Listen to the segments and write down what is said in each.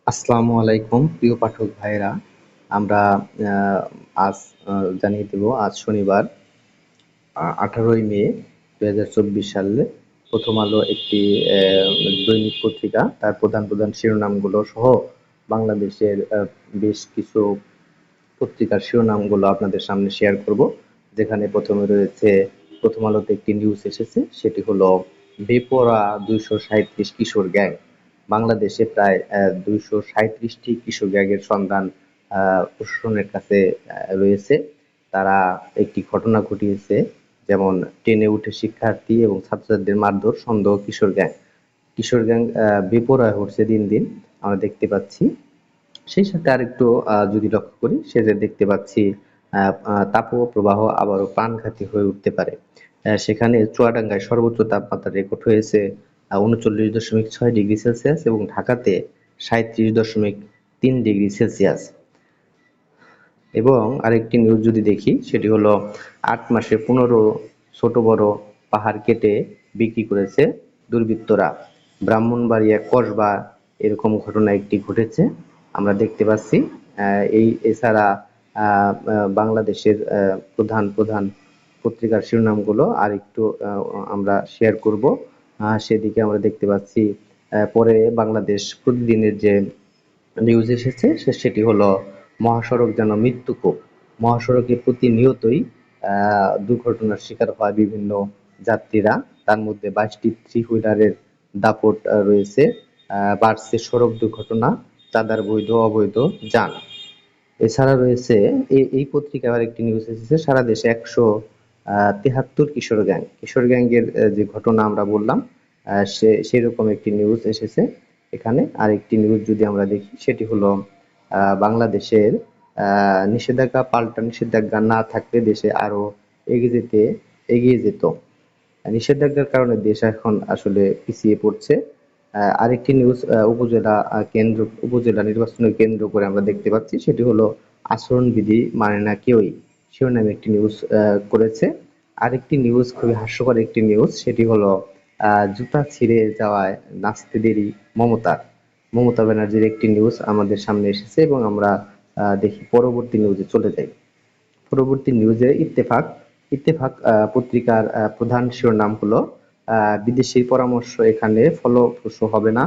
আসসালামু আলাইকুম প্রিয় পাঠক ভাইয়েরা। আমরা আহ, আজ জানিয়ে দেব আজ শনিবার 18ই মে 2024 সালে প্রথম আলো একটি দৈনিক পত্রিকা তার প্রধান প্রধান শিরোনামগুলো সহ বাংলাদেশের বেশ কিছু পত্রিকার শিরোনামগুলো আপনাদের সামনে শেয়ার করব। যেখানে প্রথমে রয়েছে প্রথম আলোতে একটি নিউজ এসেছে, সেটি হলো বেপরোয়া 237 কিশোর গ্যাং। বাংলাদেশে প্রায় 237টি কিশোর গ্যাংয়ের সন্ধান প্রশাসনের কাছে রয়েছে। তারা একটি ঘটনা ঘটিয়েছে, যেমন ট্রেনে উঠে শিক্ষার্থী এবং ছাত্রছাত্রীদের মারধর সন্দেহ কিশোর গ্যাং বেপরোয়া হচ্ছে দিন দিন আমরা দেখতে পাচ্ছি। সেই সাথে আরেকটু যদি লক্ষ্য করি, সেটা দেখতে পাচ্ছি তাপপ্রবাহ আবারও প্রাণঘাতী হয়ে উঠতে পারে। সেখানে চুয়াডাঙ্গায় সর্বোচ্চ তাপমাত্রা রেকর্ড হয়েছে 39.6 ডিগ্রি সেলসিয়াস এবং ঢাকাতে 37.3 ডিগ্রি সেলসিয়াস। এবং আরেকটি নিউজ যদি দেখি, সেটি হলো 8 মাসে 15 ছোট বড় পাহাড় কেটে বিক্রি করেছে দুর্বৃত্তরা। ব্রাহ্মণবাড়িয়া কসবা এরকম ঘটনা একটি ঘটেছে আমরা দেখতে পাচ্ছি। এছাড়া বাংলাদেশের প্রধান প্রধান পত্রিকার শিরোনামগুলো আর একটু আমরা শেয়ার করব। সেদিকে আমরা দেখতে পাচ্ছি পরে বাংলাদেশ প্রতিদিনের যে নিউজ এসেছে সেটি হলো মহাসড়ক যেন মৃত্যুকূপ। মহাসড়কে প্রতিনিয়তই দুর্ঘটনার শিকার হয় বিভিন্ন যাত্রীরা। তার মধ্যে 22টি থ্রি হুইলারের দাপট রয়েছে। বাড়ছে সড়ক দুর্ঘটনা, চাঁদার বৈধ অবৈধ যান। এছাড়া রয়েছে এই পত্রিকায় আরেকটি নিউজ এসেছে, সারা দেশে 173 কিশোর গ্যাংয়ের যে ঘটনা আমরা বললাম, সেরকম একটি নিউজ এসেছে এখানে। আরেকটি নিউজ যদি আমরা দেখি, সেটি হলো বাংলাদেশের নিষেধাজ্ঞা পাল্টা নিষেধাজ্ঞা না থাকলে দেশে আরো এগিয়ে যেত। নিষেধাজ্ঞার কারণে দেশ এখন আসলে পিছিয়ে পড়ছে। আরেকটি নিউজ উপজেলা নির্বাচনের কেন্দ্র করে আমরা দেখতে পাচ্ছি, সেটি হলো আচরণবিধি মানে না কেউই, শিরোনামে একটি নিউজ করেছে। আরেকটি নিউজ খুবই হাস্যকর একটি নিউজ, সেটি হলো জুতা ছিঁড়ে যাওয়ায় নাচতে দেরি মমতা ব্যানার্জির একটি নিউজ আমাদের সামনে এসেছে এবং আমরা দেখি পরবর্তী নিউজে চলে যাই। পরবর্তী নিউজে ইত্তেফাক পত্রিকার প্রধান শিরোনাম হলো বিদেশির পরামর্শ এখানে ফলপ্রসূ হবে না,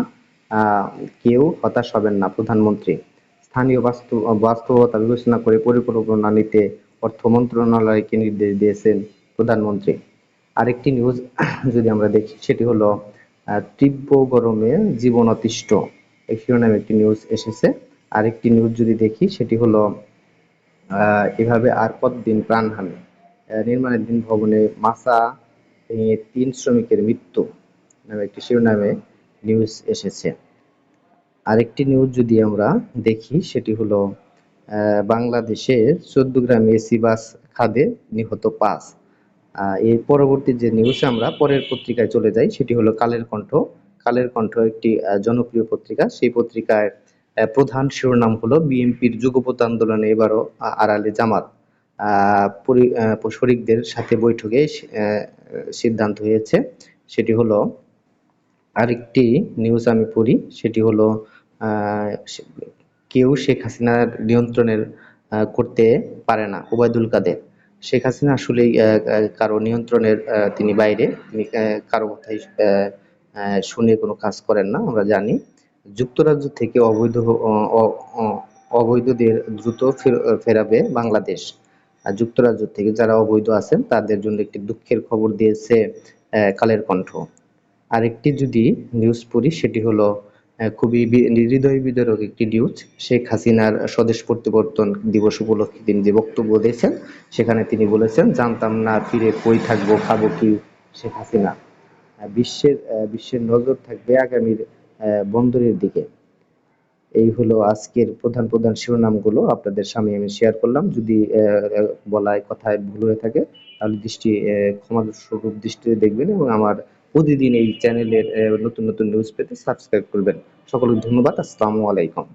কেউ হতাশ হবেন না প্রধানমন্ত্রী। স্থানীয় বাস্তবতা বিবেচনা করে পরিকল্পনা নিতে অর্থ মন্ত্রণালয়কে নির্দেশ দিয়েছেন প্রধানমন্ত্রী। আরেকটি নিউজ যদি আমরা দেখি, সেটি হলো তীব্র গরমে জীবন অতিষ্ঠ, এই শিরোনামে একটি নিউজ এসেছে। আরেকটি নিউজ যদি দেখি, সেটি হলো এভাবে আর কতদিন প্রাণহানি, নির্মাণাধীন ভবনে মাচা ভেঙে 3 শ্রমিকের মৃত্যু নামে একটি শিরোনামে নিউজ এসেছে। আরেকটি নিউজ যদি আমরা দেখি, সেটি হলো বাংলাদেশের 14 গ্রামে এসি বাস খাদে নিহত 5। এর পরবর্তী যে নিউজ আমরা পরের পত্রিকায় চলে যাই, সেটি হলো কালের কণ্ঠ একটি জনপ্রিয় পত্রিকা। সেই পত্রিকায় প্রধান শিরোনাম হলো বিএনপির যুগপৎ আন্দোলনে এবারও আড়ালে জামাত, শরিকদের সাথে বৈঠকে সিদ্ধান্ত হয়েছে। সেটি হলো আরেকটি নিউজ আমি পড়ি, সেটি হলো কেউ শেখ হাসিনার নিয়ন্ত্রণের করতে পারে না, ওবায়দুল কাদের। শেখ হাসিনা আসলেই কারো নিয়ন্ত্রণের তিনি বাইরে, তিনি কারো কথাই শুনে কোনো কাজ করেন না, আমরা জানি। যুক্তরাজ্য থেকে অবৈধদের দ্রুত ফেরাবে বাংলাদেশ। আর যুক্তরাজ্য থেকে যারা অবৈধ আছেন তাদের জন্য একটি দুঃখের খবর দিয়েছে কালের কণ্ঠ। আরেকটি যদি নিউজ পড়ি, সেটি হলো খুবই হৃদয় বিদারক একটি নিউজ। শেখ হাসিনার স্বদেশ প্রত্যাবর্তন দিবস উপলক্ষে তিনি যে বক্তব্য দিয়েছেন, সেখানে তিনি বলেছেন, জানতাম না ফিরে কই থাকবো খাবো কি শেখ হাসিনা। বিশ্বের নজর থাকবে আগামীর বন্দরের দিকে। এই হলো আজকের প্রধান প্রধান শিরোনামগুলো আপনাদের সামনে আমি শেয়ার করলাম। যদি বলায় কথায় ভুল হয়ে থাকে তাহলে ক্ষমা স্বরূপ দৃষ্টিতে দেখবেন এবং আমার প্রতিদিন এই চ্যানেলের নতুন নতুন নিউজ পেতে সাবস্ক্রাইব করবেন। সকলকে ধন্যবাদ। আসসালামু আলাইকুম।